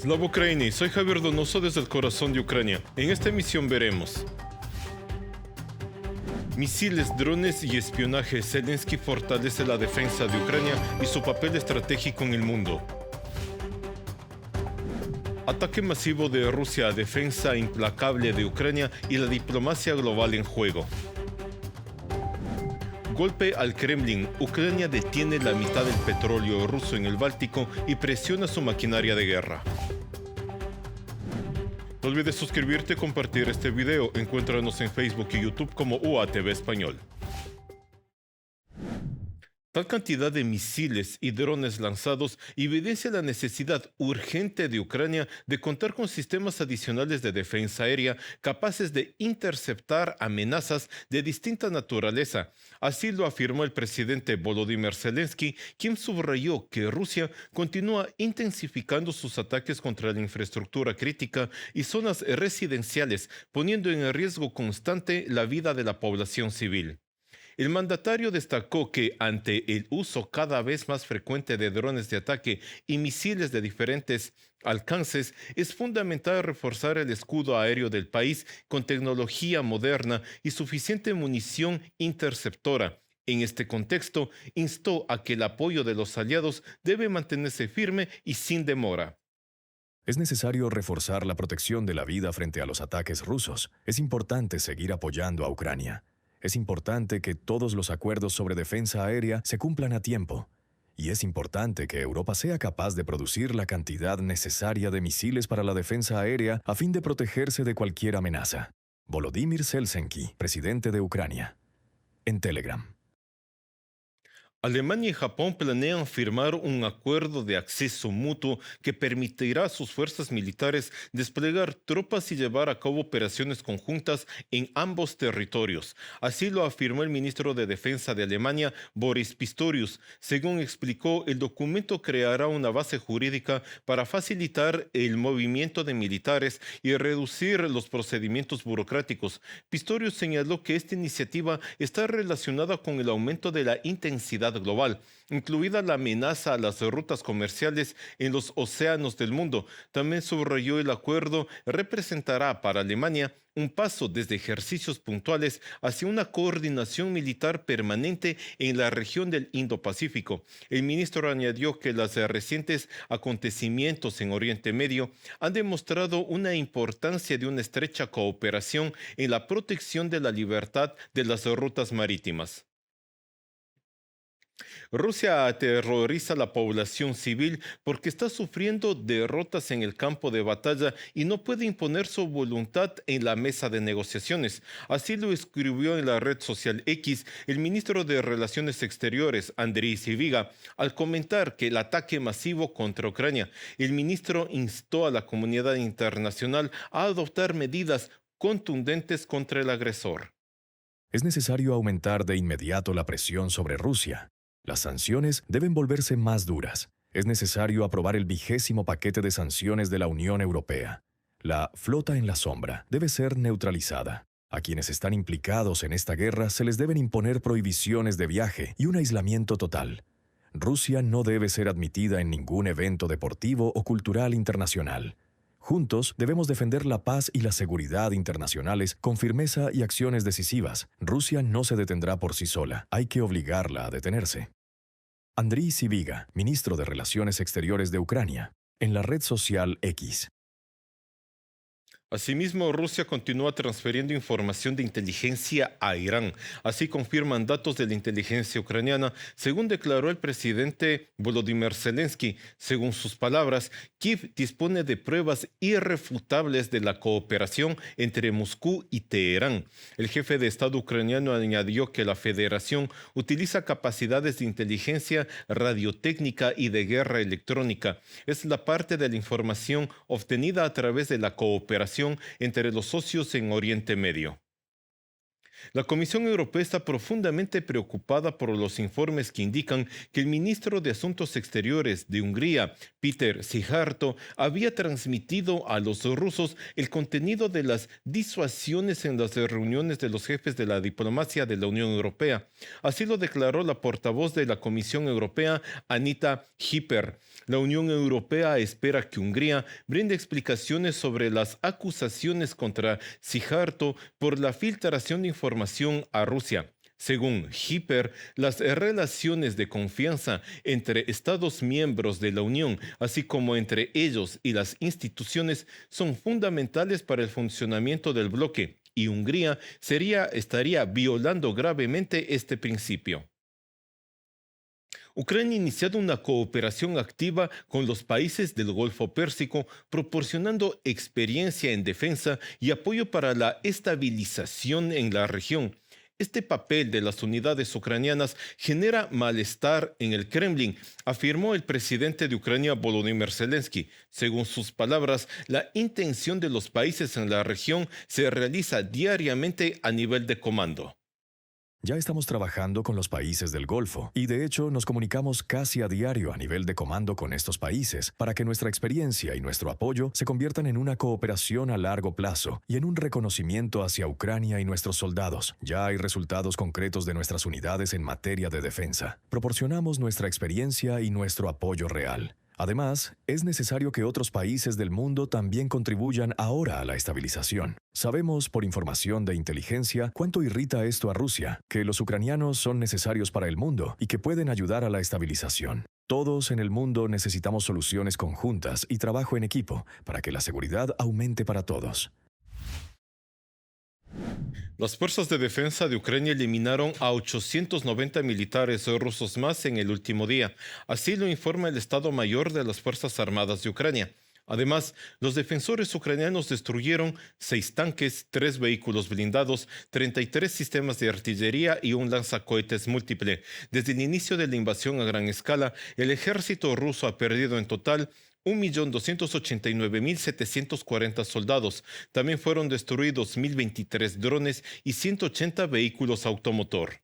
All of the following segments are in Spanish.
Slava Ukraini, soy Javier Donoso desde el corazón de Ucrania. En esta emisión veremos: misiles, drones y espionaje. Zelensky fortalece la defensa de Ucrania y su papel estratégico en el mundo. Ataque masivo de Rusia, defensa implacable de Ucrania y la diplomacia global en juego. Golpe al Kremlin. Ucrania detiene la mitad del petróleo ruso en el Báltico y presiona su maquinaria de guerra. No olvides suscribirte y compartir este video. Encuéntranos en Facebook y YouTube como UATV Español. Tal cantidad de misiles y drones lanzados evidencia la necesidad urgente de Ucrania de contar con sistemas adicionales de defensa aérea capaces de interceptar amenazas de distinta naturaleza. Así lo afirmó el presidente Volodymyr Zelensky, quien subrayó que Rusia continúa intensificando sus ataques contra la infraestructura crítica y zonas residenciales, poniendo en riesgo constante la vida de la población civil. El mandatario destacó que ante el uso cada vez más frecuente de drones de ataque y misiles de diferentes alcances, es fundamental reforzar el escudo aéreo del país con tecnología moderna y suficiente munición interceptora. En este contexto, instó a que el apoyo de los aliados debe mantenerse firme y sin demora. Es necesario reforzar la protección de la vida frente a los ataques rusos. Es importante seguir apoyando a Ucrania. Es importante que todos los acuerdos sobre defensa aérea se cumplan a tiempo. Y es importante que Europa sea capaz de producir la cantidad necesaria de misiles para la defensa aérea a fin de protegerse de cualquier amenaza. Volodymyr Zelensky, presidente de Ucrania. En Telegram. Alemania y Japón planean firmar un acuerdo de acceso mutuo que permitirá a sus fuerzas militares desplegar tropas y llevar a cabo operaciones conjuntas en ambos territorios. Así lo afirmó el ministro de Defensa de Alemania, Boris Pistorius. Según explicó, el documento creará una base jurídica para facilitar el movimiento de militares y reducir los procedimientos burocráticos. Pistorius señaló que esta iniciativa está relacionada con el aumento de la intensidad global, incluida la amenaza a las rutas comerciales en los océanos del mundo. También subrayó el acuerdo representará para Alemania un paso desde ejercicios puntuales hacia una coordinación militar permanente en la región del Indo-Pacífico. El ministro añadió que los recientes acontecimientos en Oriente Medio han demostrado una importancia de una estrecha cooperación en la protección de la libertad de las rutas marítimas. Rusia aterroriza a la población civil porque está sufriendo derrotas en el campo de batalla y no puede imponer su voluntad en la mesa de negociaciones. Así lo escribió en la red social X el ministro de Relaciones Exteriores, Andriy Sybiga, al comentar que el ataque masivo contra Ucrania. El ministro instó a la comunidad internacional a adoptar medidas contundentes contra el agresor. Es necesario aumentar de inmediato la presión sobre Rusia. Las sanciones deben volverse más duras. Es necesario aprobar el 20º paquete de sanciones de la Unión Europea. La flota en la sombra debe ser neutralizada. A quienes están implicados en esta guerra se les deben imponer prohibiciones de viaje y un aislamiento total. Rusia no debe ser admitida en ningún evento deportivo o cultural internacional. Juntos debemos defender la paz y la seguridad internacionales con firmeza y acciones decisivas. Rusia no se detendrá por sí sola. Hay que obligarla a detenerse. Andriy Sybiga, ministro de Relaciones Exteriores de Ucrania, en la red social X. Asimismo, Rusia continúa transfiriendo información de inteligencia a Irán. Así confirman datos de la inteligencia ucraniana, según declaró el presidente Volodymyr Zelensky. Según sus palabras, Kiev dispone de pruebas irrefutables de la cooperación entre Moscú y Teherán. El jefe de Estado ucraniano añadió que la Federación utiliza capacidades de inteligencia radiotécnica y de guerra electrónica. Es la parte de la información obtenida a través de la cooperación entre los socios en Oriente Medio. La Comisión Europea está profundamente preocupada por los informes que indican que el ministro de Asuntos Exteriores de Hungría, Péter Szijjártó, había transmitido a los rusos el contenido de las disuasiones en las reuniones de los jefes de la diplomacia de la Unión Europea. Así lo declaró la portavoz de la Comisión Europea, Anita Hipper. La Unión Europea espera que Hungría brinde explicaciones sobre las acusaciones contra Szijjártó por la filtración de información a Rusia. Según Hipper, las relaciones de confianza entre Estados miembros de la Unión, así como entre ellos y las instituciones, son fundamentales para el funcionamiento del bloque, y Hungría estaría violando gravemente este principio. Ucrania ha iniciado una cooperación activa con los países del Golfo Pérsico, proporcionando experiencia en defensa y apoyo para la estabilización en la región. Este papel de las unidades ucranianas genera malestar en el Kremlin, afirmó el presidente de Ucrania, Volodymyr Zelensky. Según sus palabras, la intención de los países en la región se realiza diariamente a nivel de comando. Ya estamos trabajando con los países del Golfo y de hecho nos comunicamos casi a diario a nivel de comando con estos países para que nuestra experiencia y nuestro apoyo se conviertan en una cooperación a largo plazo y en un reconocimiento hacia Ucrania y nuestros soldados. Ya hay resultados concretos de nuestras unidades en materia de defensa. Proporcionamos nuestra experiencia y nuestro apoyo real. Además, es necesario que otros países del mundo también contribuyan ahora a la estabilización. Sabemos por información de inteligencia cuánto irrita esto a Rusia, que los ucranianos son necesarios para el mundo y que pueden ayudar a la estabilización. Todos en el mundo necesitamos soluciones conjuntas y trabajo en equipo para que la seguridad aumente para todos. Las fuerzas de defensa de Ucrania eliminaron a 890 militares rusos más en el último día. Así lo informa el Estado Mayor de las Fuerzas Armadas de Ucrania. Además, los defensores ucranianos destruyeron 6 tanques, 3 vehículos blindados, 33 sistemas de artillería y un lanzacohetes múltiple. Desde el inicio de la invasión a gran escala, el ejército ruso ha perdido en total 1.289.740 soldados. También fueron destruidos 1.023 drones y 180 vehículos automotor.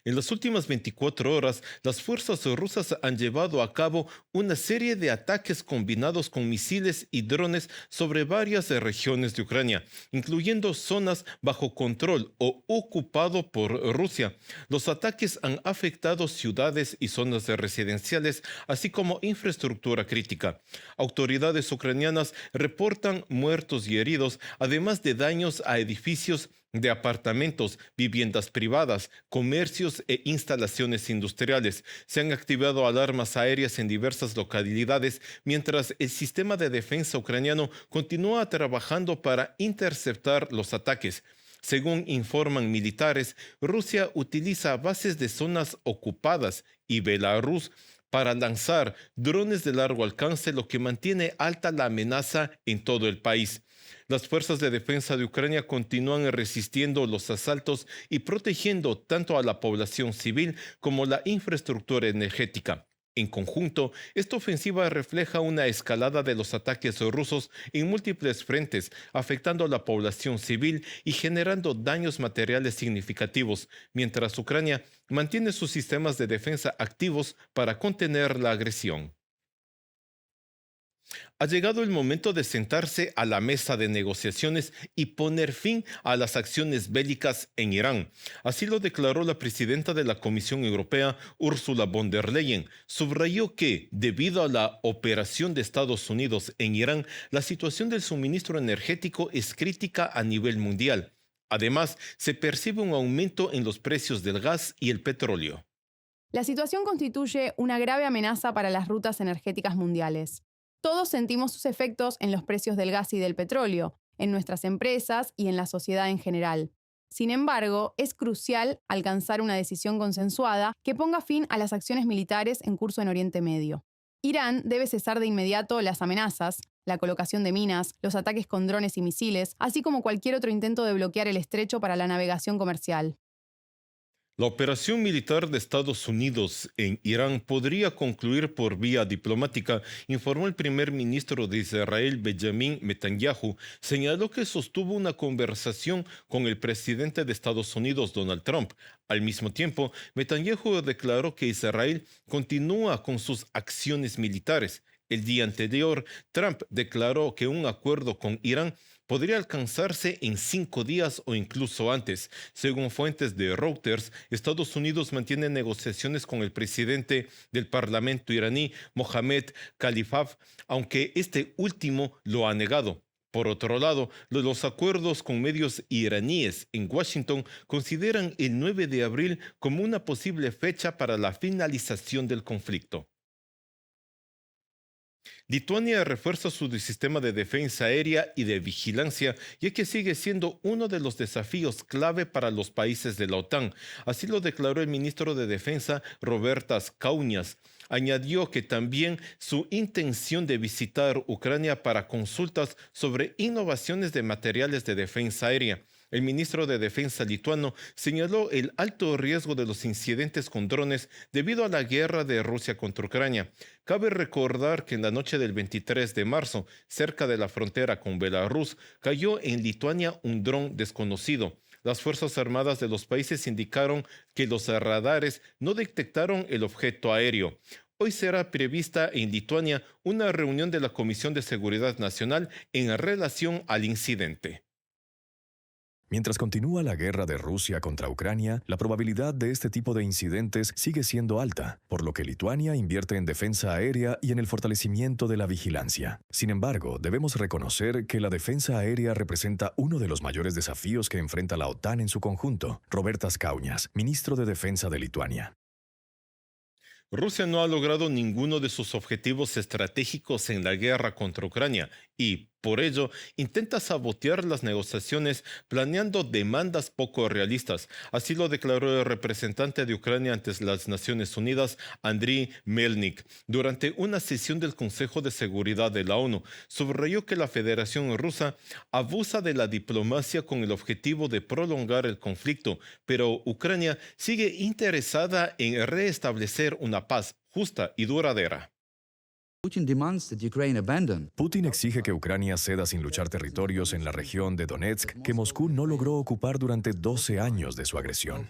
En las últimas 24 horas, las fuerzas rusas han llevado a cabo una serie de ataques combinados con misiles y drones sobre varias regiones de Ucrania, incluyendo zonas bajo control o ocupado por Rusia. Los ataques han afectado ciudades y zonas residenciales, así como infraestructura crítica. Autoridades ucranianas reportan muertos y heridos, además de daños a edificios de apartamentos, viviendas privadas, comercios e instalaciones industriales. Se han activado alarmas aéreas en diversas localidades, mientras el sistema de defensa ucraniano continúa trabajando para interceptar los ataques. Según informan militares, Rusia utiliza bases de zonas ocupadas y Belarus para lanzar drones de largo alcance, lo que mantiene alta la amenaza en todo el país. Las fuerzas de defensa de Ucrania continúan resistiendo los asaltos y protegiendo tanto a la población civil como la infraestructura energética. En conjunto, esta ofensiva refleja una escalada de los ataques rusos en múltiples frentes, afectando a la población civil y generando daños materiales significativos, mientras Ucrania mantiene sus sistemas de defensa activos para contener la agresión. Ha llegado el momento de sentarse a la mesa de negociaciones y poner fin a las acciones bélicas en Irán. Así lo declaró la presidenta de la Comisión Europea, Ursula von der Leyen. Subrayó que, debido a la operación de Estados Unidos en Irán, la situación del suministro energético es crítica a nivel mundial. Además, se percibe un aumento en los precios del gas y el petróleo. La situación constituye una grave amenaza para las rutas energéticas mundiales. Todos sentimos sus efectos en los precios del gas y del petróleo, en nuestras empresas y en la sociedad en general. Sin embargo, es crucial alcanzar una decisión consensuada que ponga fin a las acciones militares en curso en Oriente Medio. Irán debe cesar de inmediato las amenazas, la colocación de minas, los ataques con drones y misiles, así como cualquier otro intento de bloquear el estrecho para la navegación comercial. La operación militar de Estados Unidos en Irán podría concluir por vía diplomática, informó el primer ministro de Israel, Benjamin Netanyahu. Señaló que sostuvo una conversación con el presidente de Estados Unidos, Donald Trump. Al mismo tiempo, Netanyahu declaró que Israel continúa con sus acciones militares. El día anterior, Trump declaró que un acuerdo con Irán podría alcanzarse en 5 días o incluso antes. Según fuentes de Reuters, Estados Unidos mantiene negociaciones con el presidente del Parlamento iraní, Mohammad Khalifaf, aunque este último lo ha negado. Por otro lado, los acuerdos con medios iraníes en Washington consideran el 9 de abril como una posible fecha para la finalización del conflicto. Lituania refuerza su sistema de defensa aérea y de vigilancia, ya que sigue siendo uno de los desafíos clave para los países de la OTAN. Así lo declaró el ministro de Defensa, Robertas Kaunias. Añadió que también su intención de visitar Ucrania para consultas sobre innovaciones de materiales de defensa aérea. El ministro de Defensa lituano señaló el alto riesgo de los incidentes con drones debido a la guerra de Rusia contra Ucrania. Cabe recordar que en la noche del 23 de marzo, cerca de la frontera con Belarus, cayó en Lituania un dron desconocido. Las Fuerzas Armadas de los países indicaron que los radares no detectaron el objeto aéreo. Hoy será prevista en Lituania una reunión de la Comisión de Seguridad Nacional en relación al incidente. Mientras continúa la guerra de Rusia contra Ucrania, la probabilidad de este tipo de incidentes sigue siendo alta, por lo que Lituania invierte en defensa aérea y en el fortalecimiento de la vigilancia. Sin embargo, debemos reconocer que la defensa aérea representa uno de los mayores desafíos que enfrenta la OTAN en su conjunto. Robertas Kaunias, ministro de Defensa de Lituania. Rusia no ha logrado ninguno de sus objetivos estratégicos en la guerra contra Ucrania y, por ello, intenta sabotear las negociaciones planeando demandas poco realistas. Así lo declaró el representante de Ucrania ante las Naciones Unidas, Andriy Melnik, durante una sesión del Consejo de Seguridad de la ONU. Subrayó que la Federación Rusa abusa de la diplomacia con el objetivo de prolongar el conflicto, pero Ucrania sigue interesada en restablecer una paz justa y duradera. Putin exige que Ucrania ceda sin luchar territorios en la región de Donetsk que Moscú no logró ocupar durante 12 años de su agresión.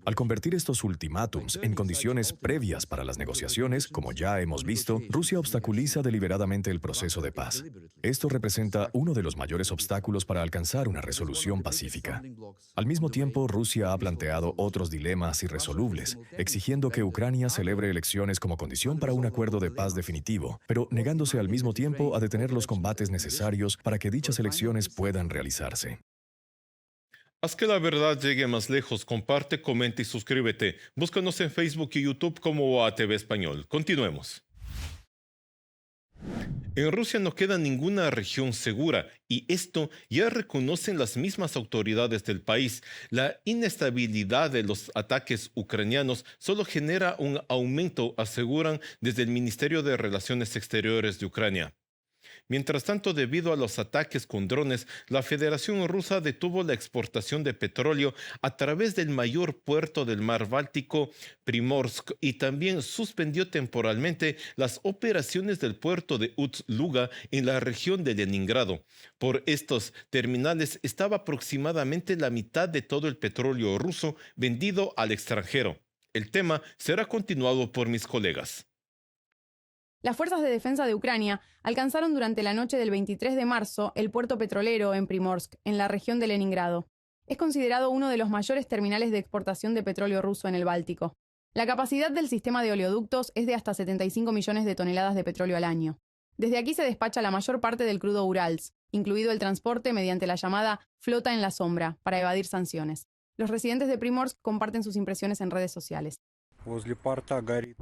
Al convertir estos ultimátums en condiciones previas para las negociaciones, como ya hemos visto, Rusia obstaculiza deliberadamente el proceso de paz. Esto representa uno de los mayores obstáculos para alcanzar una resolución pacífica. Al mismo tiempo, Rusia ha planteado otros dilemas irresolubles, exigiendo que Ucrania celebre elecciones como condición para un acuerdo de paz definitivo, pero negándose al mismo tiempo a detener los combates necesarios para que dichas elecciones puedan realizarse. Haz que la verdad llegue más lejos, comparte, comenta y suscríbete. Búscanos en Facebook y YouTube como OATV Español. Continuemos. En Rusia no queda ninguna región segura y esto ya reconocen las mismas autoridades del país. La inestabilidad de los ataques ucranianos solo genera un aumento, aseguran desde el Ministerio de Relaciones Exteriores de Ucrania. Mientras tanto, debido a los ataques con drones, la Federación Rusa detuvo la exportación de petróleo a través del mayor puerto del mar Báltico, Primorsk, y también suspendió temporalmente las operaciones del puerto de Ust-Luga en la región de Leningrado. Por estos terminales estaba aproximadamente la mitad de todo el petróleo ruso vendido al extranjero. El tema será continuado por mis colegas. Las fuerzas de defensa de Ucrania alcanzaron durante la noche del 23 de marzo el puerto petrolero en Primorsk, en la región de Leningrado. Es considerado uno de los mayores terminales de exportación de petróleo ruso en el Báltico. La capacidad del sistema de oleoductos es de hasta 75 millones de toneladas de petróleo al año. Desde aquí se despacha la mayor parte del crudo Urals, incluido el transporte mediante la llamada flota en la sombra, para evadir sanciones. Los residentes de Primorsk comparten sus impresiones en redes sociales.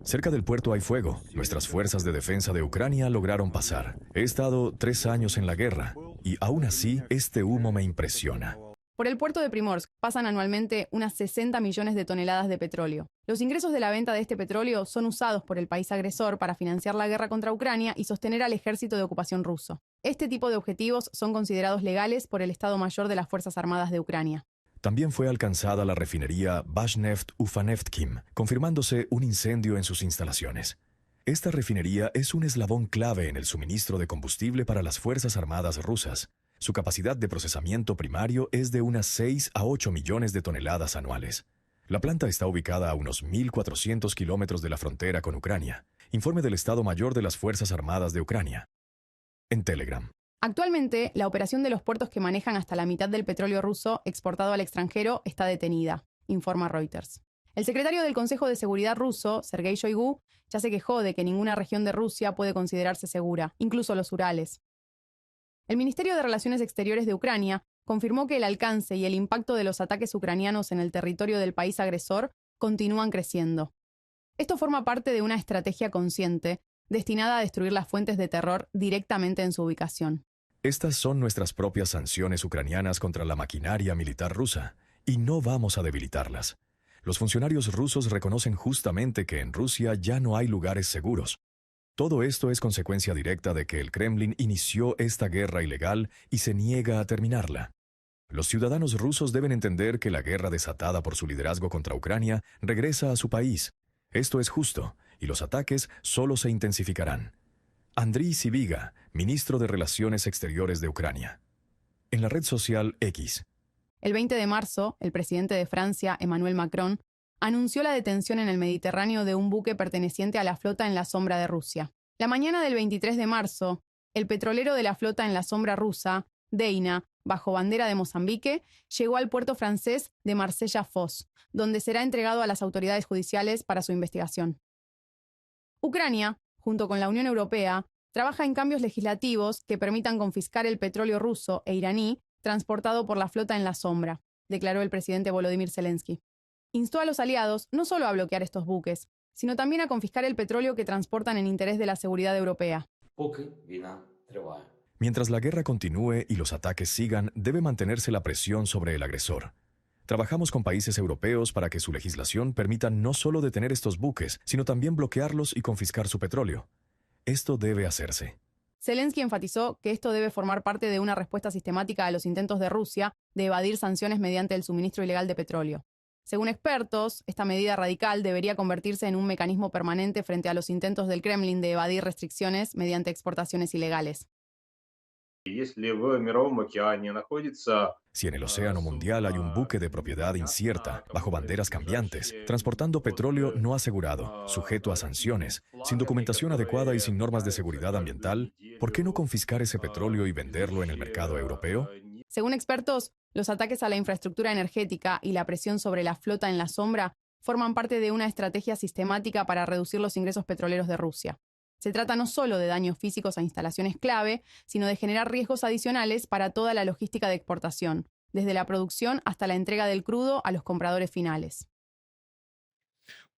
Cerca del puerto hay fuego. Nuestras fuerzas de defensa de Ucrania lograron pasar. He estado 3 años en la guerra y aún así este humo me impresiona. Por el puerto de Primorsk pasan anualmente unas 60 millones de toneladas de petróleo. Los ingresos de la venta de este petróleo son usados por el país agresor para financiar la guerra contra Ucrania y sostener al ejército de ocupación ruso. Este tipo de objetivos son considerados legales por el Estado Mayor de las Fuerzas Armadas de Ucrania. También fue alcanzada la refinería Bashneft-Ufaneftkim, confirmándose un incendio en sus instalaciones. Esta refinería es un eslabón clave en el suministro de combustible para las Fuerzas Armadas rusas. Su capacidad de procesamiento primario es de unas 6 a 8 millones de toneladas anuales. La planta está ubicada a unos 1.400 kilómetros de la frontera con Ucrania. Informe del Estado Mayor de las Fuerzas Armadas de Ucrania. En Telegram. Actualmente, la operación de los puertos que manejan hasta la mitad del petróleo ruso exportado al extranjero está detenida, informa Reuters. El secretario del Consejo de Seguridad ruso, Sergei Shoigu, ya se quejó de que ninguna región de Rusia puede considerarse segura, incluso los Urales. El Ministerio de Relaciones Exteriores de Ucrania confirmó que el alcance y el impacto de los ataques ucranianos en el territorio del país agresor continúan creciendo. Esto forma parte de una estrategia consciente destinada a destruir las fuentes de terror directamente en su ubicación. Estas son nuestras propias sanciones ucranianas contra la maquinaria militar rusa, y no vamos a debilitarlas. Los funcionarios rusos reconocen justamente que en Rusia ya no hay lugares seguros. Todo esto es consecuencia directa de que el Kremlin inició esta guerra ilegal y se niega a terminarla. Los ciudadanos rusos deben entender que la guerra desatada por su liderazgo contra Ucrania regresa a su país. Esto es justo, y los ataques solo se intensificarán. Andriy Sybiga, ministro de Relaciones Exteriores de Ucrania. En la red social X. El 20 de marzo, el presidente de Francia, Emmanuel Macron, anunció la detención en el Mediterráneo de un buque perteneciente a la flota en la sombra de Rusia. La mañana del 23 de marzo, el petrolero de la flota en la sombra rusa, Deina, bajo bandera de Mozambique, llegó al puerto francés de Marsella-Fos, donde será entregado a las autoridades judiciales para su investigación. Ucrania, junto con la Unión Europea, trabaja en cambios legislativos que permitan confiscar el petróleo ruso e iraní transportado por la flota en la sombra, declaró el presidente Volodymyr Zelensky. Instó a los aliados no solo a bloquear estos buques, sino también a confiscar el petróleo que transportan en interés de la seguridad europea. Mientras la guerra continúe y los ataques sigan, debe mantenerse la presión sobre el agresor. Trabajamos con países europeos para que su legislación permita no solo detener estos buques, sino también bloquearlos y confiscar su petróleo. Esto debe hacerse. Zelensky enfatizó que esto debe formar parte de una respuesta sistemática a los intentos de Rusia de evadir sanciones mediante el suministro ilegal de petróleo. Según expertos, esta medida radical debería convertirse en un mecanismo permanente frente a los intentos del Kremlin de evadir restricciones mediante exportaciones ilegales. Si en el océano mundial hay un buque de propiedad incierta, bajo banderas cambiantes, transportando petróleo no asegurado, sujeto a sanciones, sin documentación adecuada y sin normas de seguridad ambiental, ¿por qué no confiscar ese petróleo y venderlo en el mercado europeo? Según expertos, los ataques a la infraestructura energética y la presión sobre la flota en la sombra forman parte de una estrategia sistemática para reducir los ingresos petroleros de Rusia. Se trata no solo de daños físicos a instalaciones clave, sino de generar riesgos adicionales para toda la logística de exportación, desde la producción hasta la entrega del crudo a los compradores finales.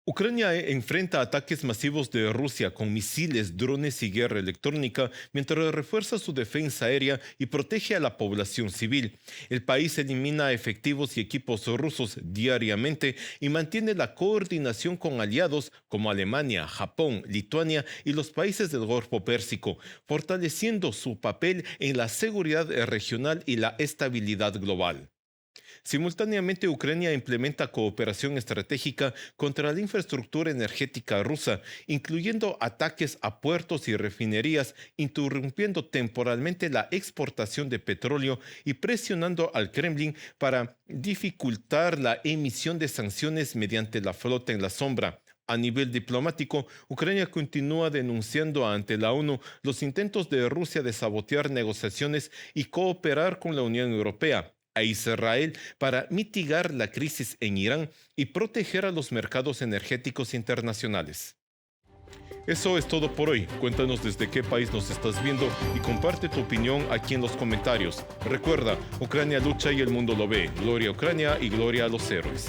Ucrania enfrenta ataques masivos de Rusia con misiles, drones y guerra electrónica mientras refuerza su defensa aérea y protege a la población civil. El país elimina efectivos y equipos rusos diariamente y mantiene la coordinación con aliados como Alemania, Japón, Lituania y los países del Golfo Pérsico, fortaleciendo su papel en la seguridad regional y la estabilidad global. Simultáneamente, Ucrania implementa cooperación estratégica contra la infraestructura energética rusa, incluyendo ataques a puertos y refinerías, interrumpiendo temporalmente la exportación de petróleo y presionando al Kremlin para dificultar la emisión de sanciones mediante la flota en la sombra. A nivel diplomático, Ucrania continúa denunciando ante la ONU los intentos de Rusia de sabotear negociaciones y cooperar con la Unión Europea, a Israel para mitigar la crisis en Irán y proteger a los mercados energéticos internacionales. Eso es todo por hoy. Cuéntanos desde qué país nos estás viendo y comparte tu opinión aquí en los comentarios. Recuerda, Ucrania lucha y el mundo lo ve. Gloria a Ucrania y gloria a los héroes.